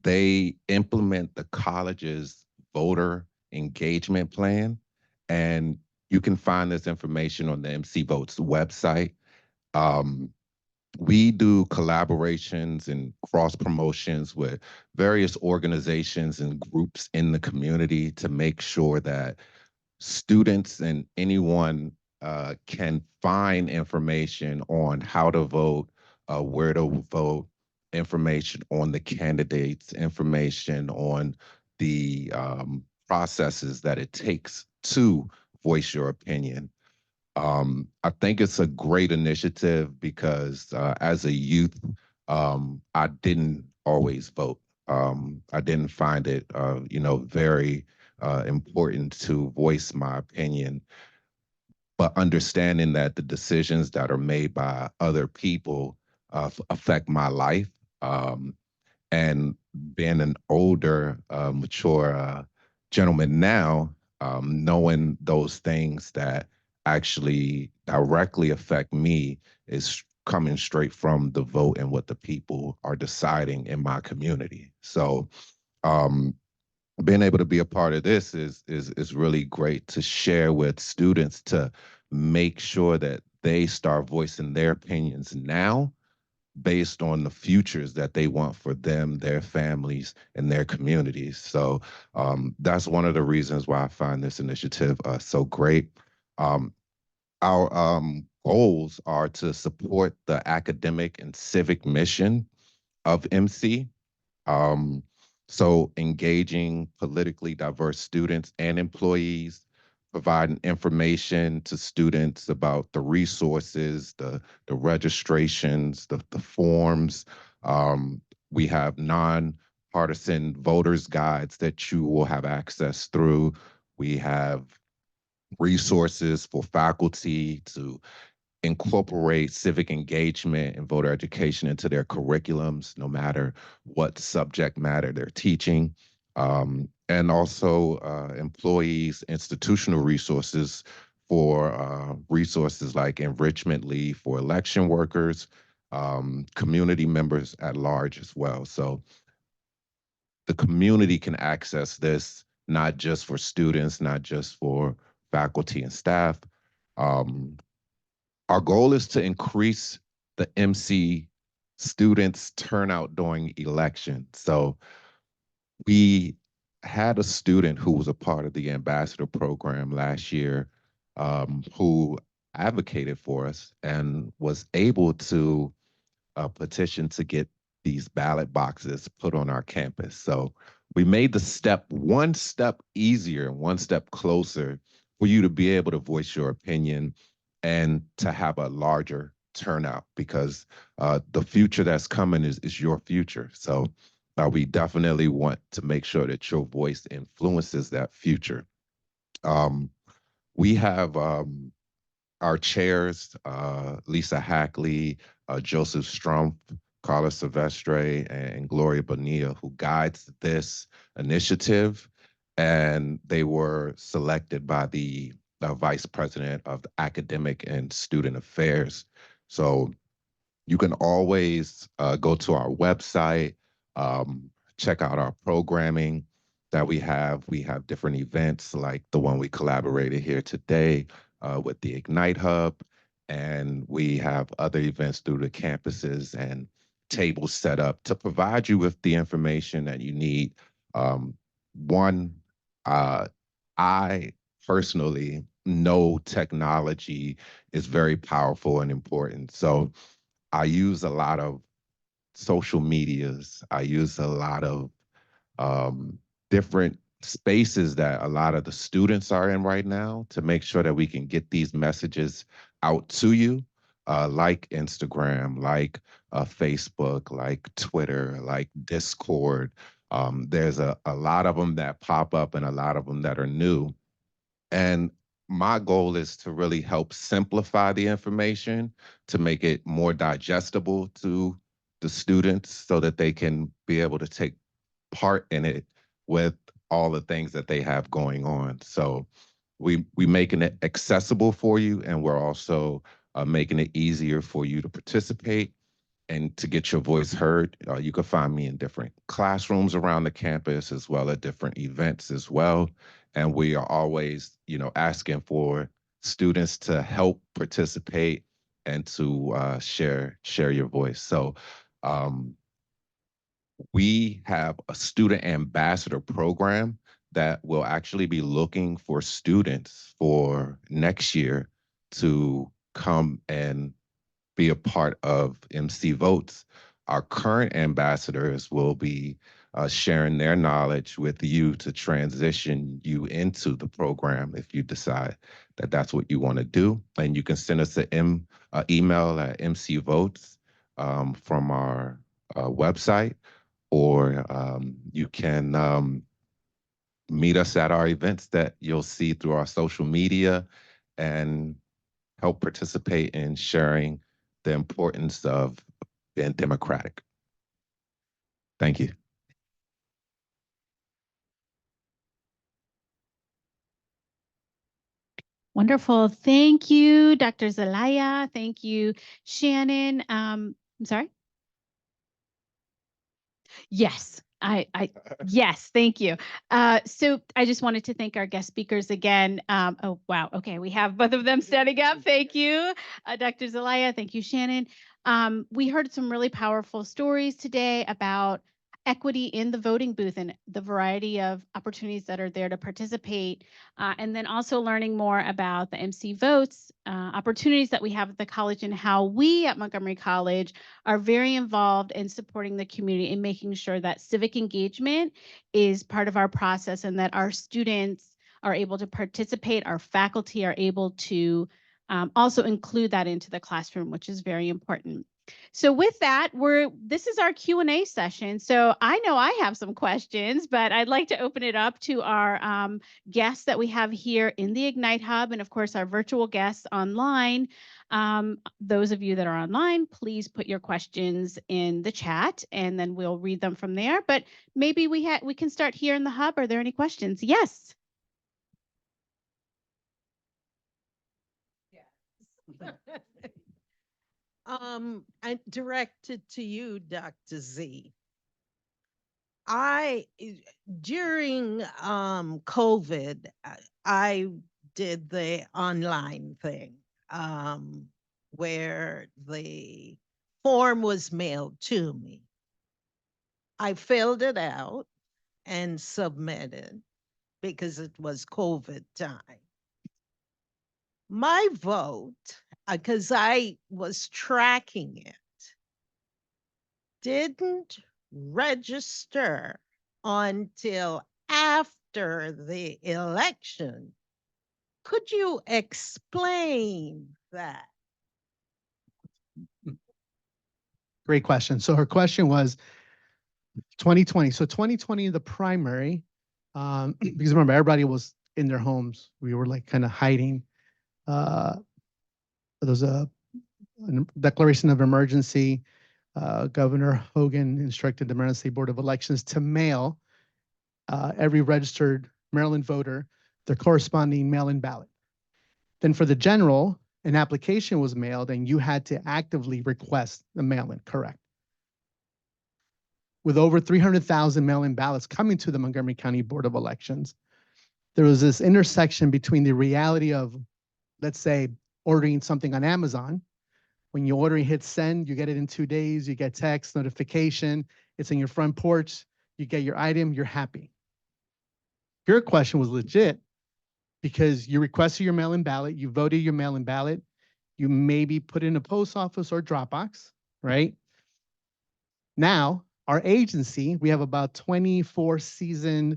They implement the college's voter engagement plan, and you can find this information on the MC Votes website. We do collaborations and cross promotions with various organizations and groups in the community to make sure that students and anyone can find information on how to vote, where to vote, information on the candidates, information on the processes that it takes to voice your opinion. I think it's a great initiative because as a youth, I didn't always vote. I didn't find it, very important to voice my opinion, but understanding that the decisions that are made by other people affect my life, and being an older, mature gentleman now, knowing those things that actually directly affect me is coming straight from the vote and what the people are deciding in my community. So being able to be a part of this is really great to share with students to make sure that they start voicing their opinions now based on the futures that they want for them, their families, and their communities. So that's one of the reasons why I find this initiative so great. Our goals are to support the academic and civic mission of MC. So engaging politically diverse students and employees, providing information to students about the resources, the registrations, the forms. We have nonpartisan voters guides that you will have access through. We have resources for faculty to incorporate civic engagement and voter education into their curriculums, no matter what subject matter they're teaching. And also employees, institutional resources for resources like enrichment leave for election workers, community members at large as well. So the community can access this, not just for students, not just for faculty and staff. Our goal is to increase the MC students' turnout during election. So we had a student who was a part of the ambassador program last year who advocated for us and was able to petition to get these ballot boxes put on our campus. So we made the step one step easier, one step closer for you to be able to voice your opinion and to have a larger turnout, because the future that's coming is your future. So we definitely want to make sure that your voice influences that future. We have our chairs, Lisa Hackley, Joseph Strumpf, Carla Silvestre, and Gloria Bonilla, who guides this initiative. And they were selected by the Vice President of the Academic and Student Affairs. So you can always go to our website, check out our programming that we have. We have different events like the one we collaborated here today with the Ignite Hub, and we have other events through the campuses and tables set up to provide you with the information that you need. One, I personally know technology is very powerful and important. So I use a lot of social medias. I use a lot of different spaces that a lot of the students are in right now to make sure that we can get these messages out to you, like Instagram, like Facebook, like Twitter, like Discord. There's a lot of them that pop up and a lot of them that are new. And my goal is to really help simplify the information to make it more digestible to the students so that they can be able to take part in it with all the things that they have going on. So we making it accessible for you, and we're also making it easier for you to participate and to get your voice heard. You can find me in different classrooms around the campus as well as different events as well. And we are always, asking for students to help participate and to share your voice. So we have a student ambassador program that will actually be looking for students for next year to come and be a part of MC Votes. Our current ambassadors will be sharing their knowledge with you to transition you into the program if you decide that that's what you want to do. And you can send us an email at mcvotes from our website, or you can meet us at our events that you'll see through our social media and help participate in sharing the importance of being democratic. Thank you. Wonderful. Thank you, Dr. Zelaya. Thank you, Shannon. I'm sorry? Yes, Yes, thank you. So I just wanted to thank our guest speakers again. Oh, wow. Okay. We have both of them standing up. Thank you, Dr. Zelaya. Thank you, Shannon. We heard some really powerful stories today about equity in the voting booth and the variety of opportunities that are there to participate. And then also learning more about the MC Votes, opportunities that we have at the college and how we at Montgomery College are very involved in supporting the community and making sure that civic engagement is part of our process and that our students are able to participate, our faculty are able to also include that into the classroom, which is very important. So with that, this is our Q&A session. So I know I have some questions, but I'd like to open it up to our guests that we have here in the Ignite Hub and of course our virtual guests online. Those of you that are online, please put your questions in the chat and then we'll read them from there. But maybe we can start here in the hub. Are there any questions? Yes. I directed to you, Dr. Z. During COVID, I did the online thing where the form was mailed to me. I filled it out and submitted because it was COVID time. My vote, because I was tracking it, didn't register until after the election. Could you explain that? Great question. So her question was 2020. So 2020, the primary, because remember, everybody was in their homes. We were like kind of hiding. There was a declaration of emergency. Governor Hogan instructed the Maryland State Board of Elections to mail every registered Maryland voter their corresponding mail-in ballot. Then for the general, an application was mailed and you had to actively request the mail-in, correct? With over 300,000 mail-in ballots coming to the Montgomery County Board of Elections, there was this intersection between the reality of, let's say, ordering something on Amazon. When you order and hit send, you get it in 2 days, you get text notification, it's in your front porch, you get your item, you're happy. Your question was legit because you requested your mail-in ballot, you voted your mail-in ballot, you maybe put it in a post office or Dropbox, right? Now, our agency, we have about 24 seasoned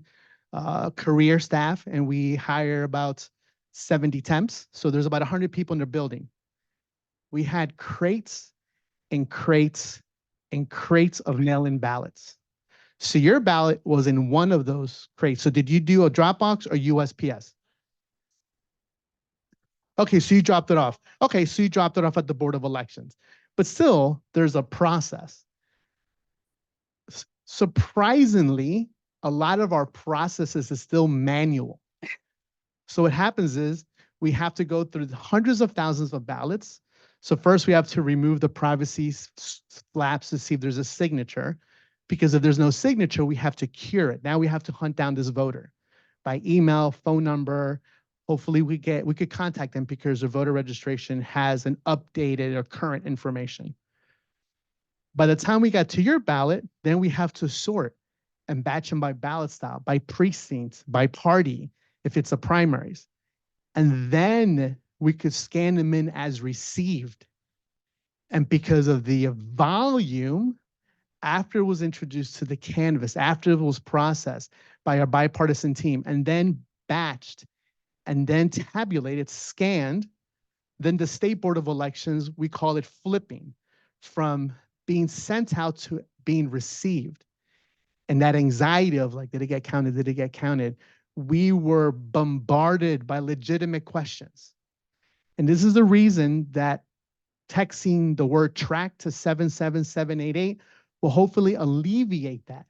career staff and we hire about 70 temps. So there's about 100 people in the building. We had crates and crates and crates of mail-in ballots. So your ballot was in one of those crates. So did you do a Dropbox or USPS? Okay, so you dropped it off. Okay, so you dropped it off at the Board of Elections. But still, there's a process. Surprisingly, a lot of our processes is still manual. So what happens is we have to go through hundreds of thousands of ballots. So first we have to remove the privacy flaps to see if there's a signature, because if there's no signature, we have to cure it. Now we have to hunt down this voter by email, phone number. Hopefully we could contact them because their voter registration has an updated or current information. By the time we got to your ballot, then we have to sort and batch them by ballot style, by precinct, by party, if it's a primaries. And then we could scan them in as received. And because of the volume, after it was introduced to the canvas, after it was processed by our bipartisan team, and then batched, and then tabulated, scanned, then the State Board of Elections, we call it flipping from being sent out to being received. And that anxiety of like, did it get counted? Did it get counted? We were bombarded by legitimate questions. And this is the reason that texting the word track to 77788 will hopefully alleviate that,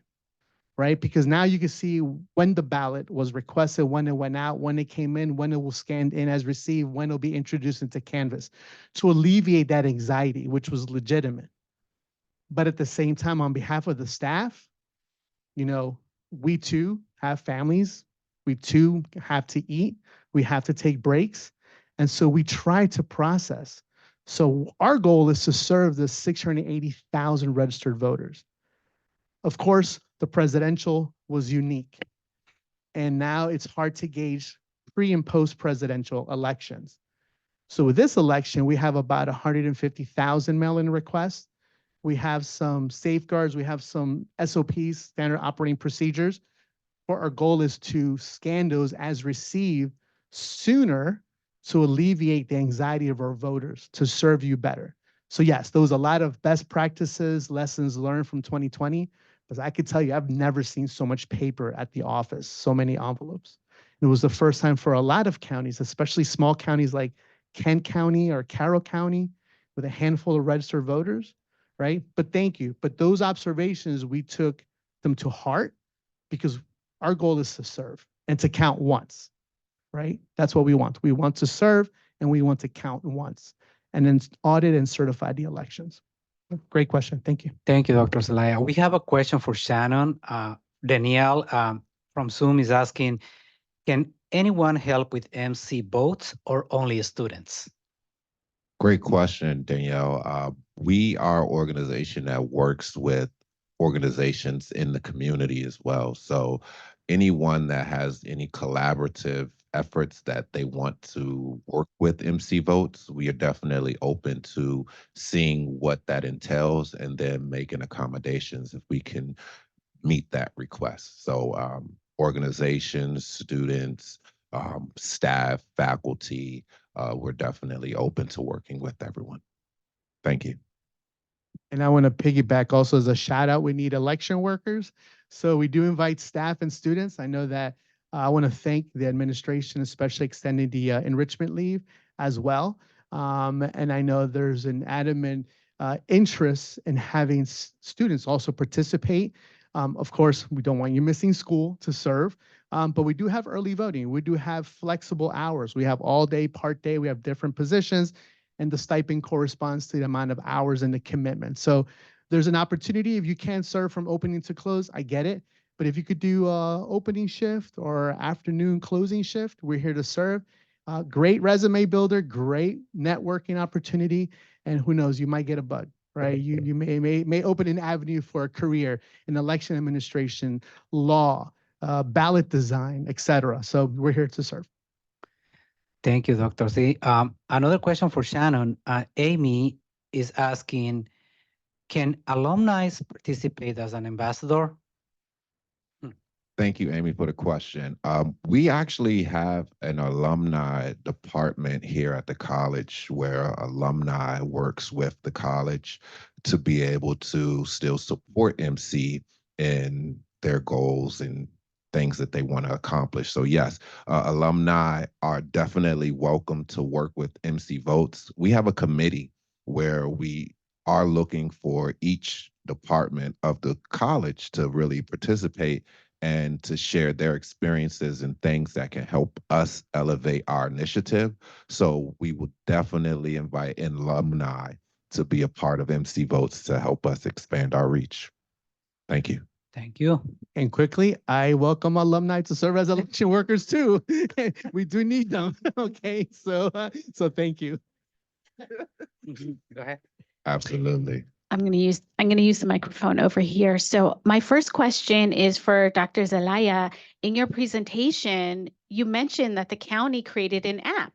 right? Because now you can see when the ballot was requested, when it went out, when it came in, when it was scanned in as received, when it'll be introduced into Canvas to alleviate that anxiety, which was legitimate. But at the same time, on behalf of the staff, you know, we too have families. We too have to eat. We have to take breaks. And so we try to process. So our goal is to serve the 680,000 registered voters. Of course, the presidential was unique. And now it's hard to gauge pre and post presidential elections. So with this election, we have about 150,000 mail-in requests. We have some safeguards. We have some SOPs, standard operating procedures. But our goal is to scan those as received sooner to alleviate the anxiety of our voters, to serve you better. So yes, there was a lot of best practices, lessons learned from 2020, but I could tell you, I've never seen so much paper at the office, so many envelopes. It was the first time for a lot of counties, especially small counties like Kent County or Carroll County, with a handful of registered voters, right? But thank you. But those observations, we took them to heart because our goal is to serve and to count once, right? That's what we want. We want to serve and we want to count once and then audit and certify the elections. Great question. Thank you. Thank you, Dr. Zelaya. We have a question for Shannon. Danielle from Zoom is asking, can anyone help with MC votes or only students? Great question, Danielle. We are an organization that works with organizations in the community as well. So anyone that has any collaborative efforts that they want to work with MC Votes, we are definitely open to seeing what that entails and then making accommodations if we can meet that request. So organizations, students, staff, faculty, we're definitely open to working with everyone. Thank you. And I want to piggyback also as a shout out, we need election workers. So we do invite staff and students. I know that I want to thank the administration, especially extending the enrichment leave as well. And I know there's an adamant interest in having students also participate. Of course, we don't want you missing school to serve, but we do have early voting. We do have flexible hours. We have all day, part day. We have different positions, and the stipend corresponds to the amount of hours and the commitment. So there's an opportunity. If you can't serve from opening to close, I get it. But if you could do opening shift or afternoon closing shift, we're here to serve. Great resume builder, great networking opportunity, and who knows, you might get a bug, right? You may open an avenue for a career in election administration, law, ballot design, etc. So we're here to serve. Thank you, Dr. Z. Another question for Shannon. Amy is asking, can alumni participate as an ambassador? Thank you, Amy, for the question. We actually have an alumni department here at the college where alumni works with the college to be able to still support MC in their goals and things that they want to accomplish. So yes, alumni are definitely welcome to work with MC Votes. We have a committee where we are looking for each department of the college to really participate and to share their experiences and things that can help us elevate our initiative. So we will definitely invite alumni to be a part of MC Votes to help us expand our reach. Thank you. Thank you. And quickly, I welcome alumni to serve as election workers too. We do need them. Okay, so thank you. Go ahead. Absolutely. I'm going to use the microphone over here. So my first question is for Dr. Zelaya. In your presentation, you mentioned that the county created an app.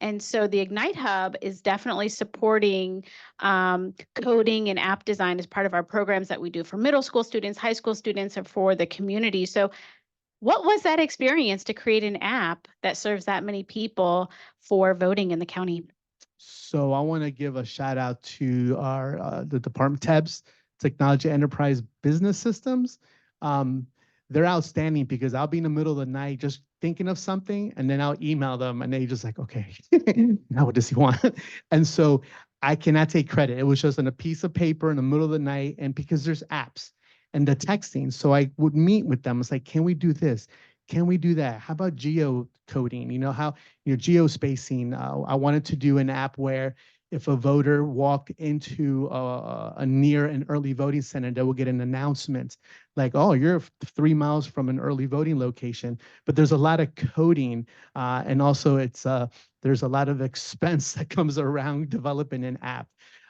And so the Ignite Hub is definitely supporting coding and app design as part of our programs that we do for middle school students, high school students, or for the community. So what was that experience to create an app that serves that many people for voting in the county? So I want to give a shout out to our the department TEBS, Technology Enterprise Business Systems. They're outstanding because I'll be in the middle of the night just thinking of something, and then I'll email them, and they just like, okay, now what does he want? And so I cannot take credit. It was just on a piece of paper in the middle of the night, and because there's apps and the texting, so I would meet with them. It's like, can we do this? Can we do that? How about geocoding? You know, how geospacing. I wanted to do an app where if a voter walked into a near an early voting center, they will get an announcement like, oh, you're 3 miles from an early voting location. But there's a lot of coding, and also there's a lot of expense that comes around developing an app.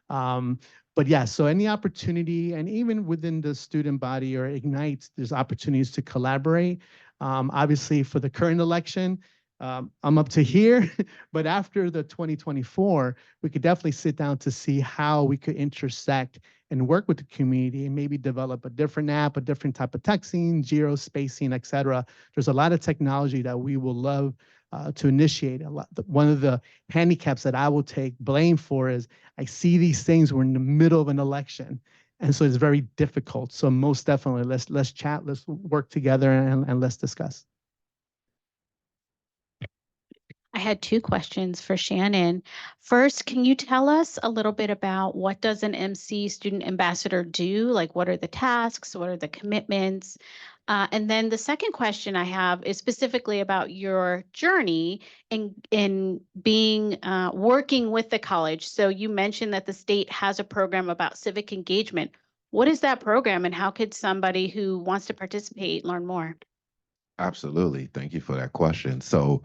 But yeah, so any opportunity, and even within the student body or Ignite, there's opportunities to collaborate. Obviously, for the current election, I'm up to here, but after the 2024, we could definitely sit down to see how we could intersect and work with the community and maybe develop a different app, a different type of texting, geo spacing, et cetera. There's a lot of technology that we will love to initiate. One of the handicaps that I will take blame for is I see these things, we're in the middle of an election. And so it's very difficult. So most definitely, let's chat, let's work together, and let's discuss. I had two questions for Shannon. First, can you tell us a little bit about what does an MC student ambassador do? Like, what are the tasks? What are the commitments? And then the second question I have is specifically about your journey in being working with the college. So you mentioned that the state has a program about civic engagement. What is that program, and how could somebody who wants to participate learn more? Absolutely. Thank you for that question. So,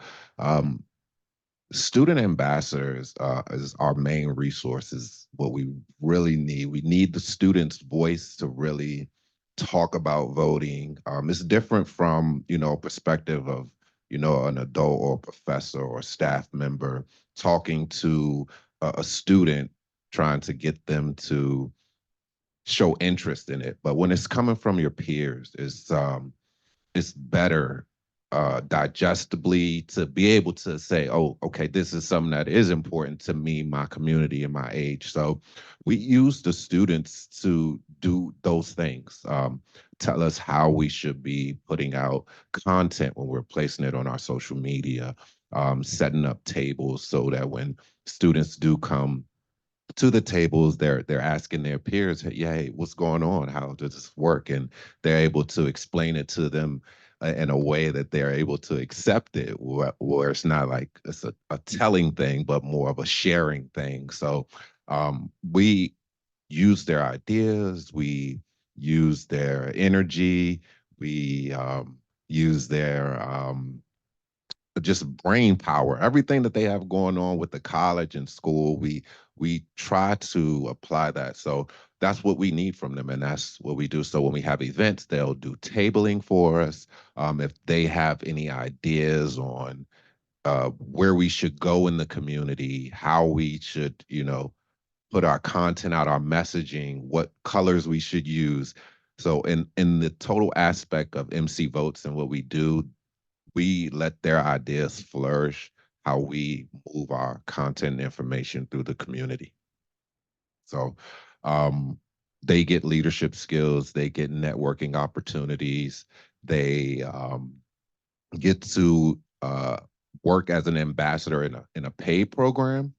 student ambassadors is our main resource, is what we really need. We need the students' voice to really talk about voting. It's different from, a perspective of, an adult or professor or staff member talking to a student, trying to get them to show interest in it. But when it's coming from your peers, it's better digestibly to be able to say, oh, okay, this is something that is important to me, my community, and my age. So we use the students to do those things, tell us how we should be putting out content when we're placing it on our social media, setting up tables so that when students do come to the tables, they're asking their peers, hey, what's going on? How does this work? And they're able to explain it to them in a way that they're able to accept it, where it's not like it's a telling thing, but more of a sharing thing. So we use their ideas, we use their energy, we use their just brain power, everything that they have going on with the college and school. We try to apply that. So that's what we need from them, and that's what we do. So when we have events, they'll do tabling for us. If they have any ideas on where we should go in the community, how we should, put our content out, our messaging, what colors we should use. So in the total aspect of MC Votes and what we do, we let their ideas flourish, how we move our content and information through the community. So they get leadership skills, they get networking opportunities, they get to work as an ambassador in a paid program.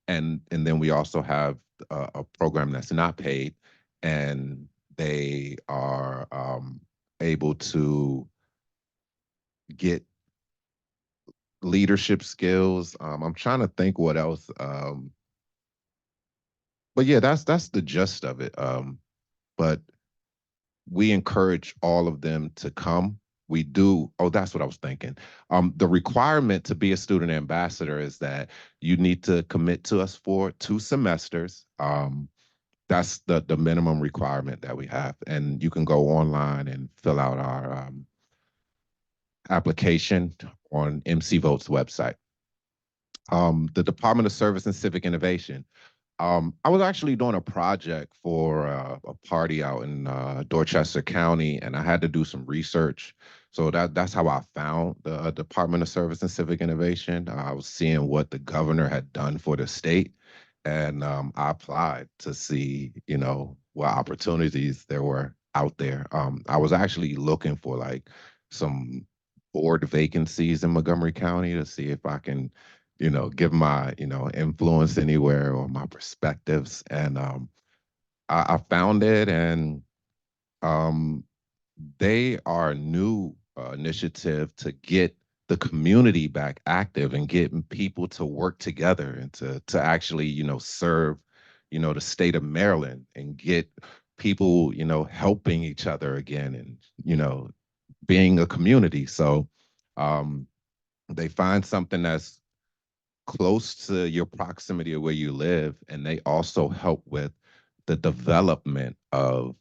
And then we also have a program that's not paid, and they are able to get leadership skills. I'm trying to think what else. But yeah, that's the gist of it. But we encourage all of them to come. We do. Oh, that's what I was thinking. The requirement to be a student ambassador is that you need to commit to us for 2 semesters. That's the minimum requirement that we have. And you can go online and fill out our application on MC Vote's website. The Department of Service and Civic Innovation. I was actually doing a project for a party out in Dorchester County, and I had to do some research. So that's how I found the Department of Service and Civic Innovation. I was seeing what the governor had done for the state, and I applied to see, what opportunities there were out there. I was actually looking for like some board vacancies in Montgomery County to see if I can give my, influence anywhere or my perspectives. And I found it, and they are a new initiative to get the community back active and getting people to work together and to actually, serve, the state of Maryland and get people, helping each other again and, being a community. So um, they find something that's close to your proximity of where you live, and they also help with the development of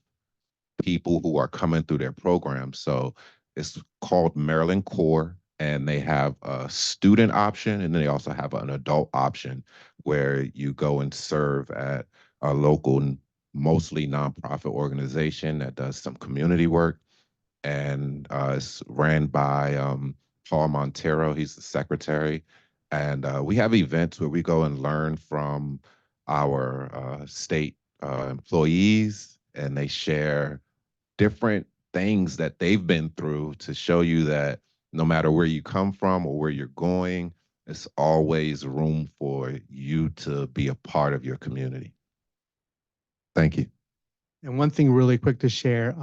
people who are coming through their program. So it's called Maryland Core, and they have a student option, and then they also have an adult option where you go and serve at a local, mostly nonprofit organization that does some community work. And it's ran by Paul Montero. He's the secretary. And we have events where we go and learn from our state employees, and they share different things that they've been through to show you that no matter where you come from or where you're going, it's always room for you to be a part of your community. Thank you. And one thing really quick to share,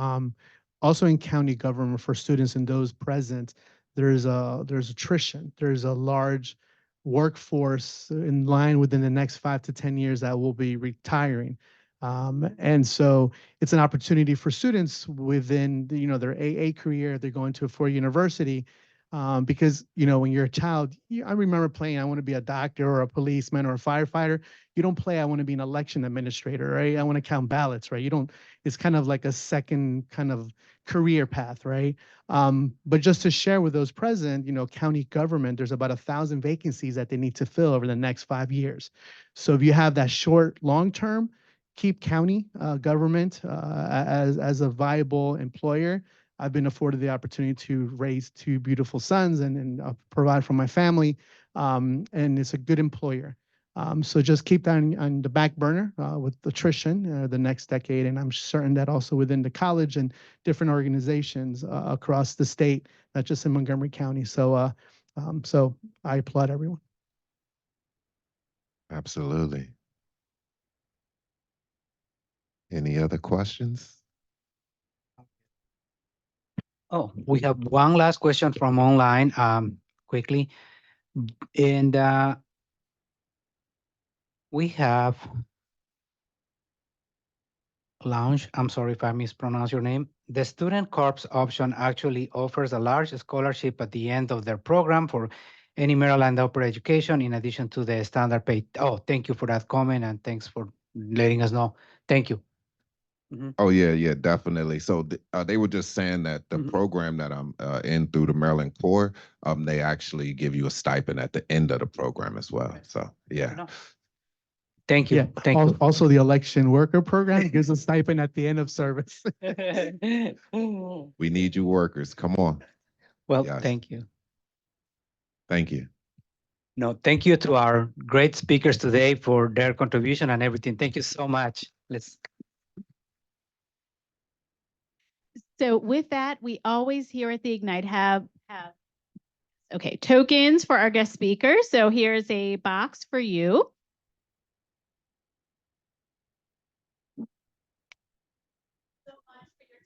also in county government for students and those present, there's attrition. There's a large workforce in line within the next 5 to 10 years that will be retiring. And so it's an opportunity for students within their AA career. They're going to a 4-year university. Because, when you're a child, I remember playing, I want to be a doctor or a policeman or a firefighter. You don't play, I want to be an election administrator, right? I want to count ballots, right? It's kind of like a second kind of career path, right? But just to share with those present, county government, there's about 1,000 vacancies that they need to fill over the next 5 years. So if you have that short, long term, keep county government as a viable employer. I've been afforded the opportunity to raise 2 beautiful sons and provide for my family, and it's a good employer. So just keep that on the back burner with attrition the next decade, and I'm certain that also within the college and different organizations across the state, not just in Montgomery County. So, so I applaud everyone. Absolutely. Any other questions? Oh, we have one last question from online, quickly. And we have Lounge. I'm sorry if I mispronounce your name. The Student Corps option actually offers a large scholarship at the end of their program for any Maryland upper education, in addition to the standard pay. Oh, thank you for that comment, and thanks for letting us know. Thank you. Oh yeah, definitely. So they were just saying that the Mhm. program that I'm in through the Maryland Core, they actually give you a stipend at the end of the program as well. So yeah. Thank you. Yeah. Thank you. Also, the election worker program gives a stipend at the end of service. We need you workers. Come on. Well, Yes. thank you. Thank you. No, thank you to our great speakers today for their contribution and everything. Thank you so much. So with that, we always here at the Ignite have tokens for our guest speakers. So here's a box for you. So much for your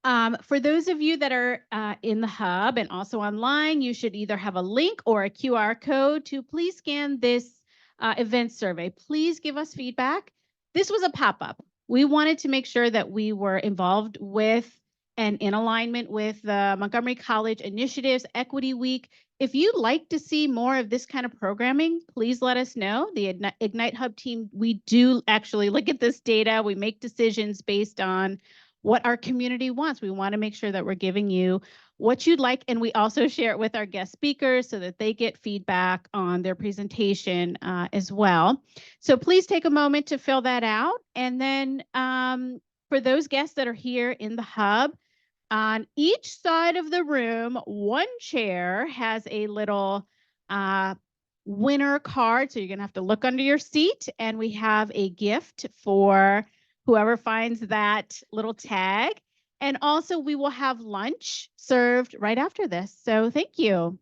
time. For those of you that are in the hub and also online, you should either have a link or a QR code to please scan this event survey. Please give us feedback. This was a pop-up. We wanted to make sure that we were involved with and in alignment with the Montgomery College Initiatives Equity Week. If you'd like to see more of this kind of programming, please let us know. The Ignite Hub team, we do actually look at this data. We make decisions based on what our community wants. We want to make sure that we're giving you what you'd like, and we also share it with our guest speakers so that they get feedback on their presentation as well. So please take a moment to fill that out. And then for those guests that are here in the hub, on each side of the room, one chair has a little winner card. So you're going to have to look under your seat, and we have a gift for whoever finds that little tag. And also we will have lunch served right after this. So thank you.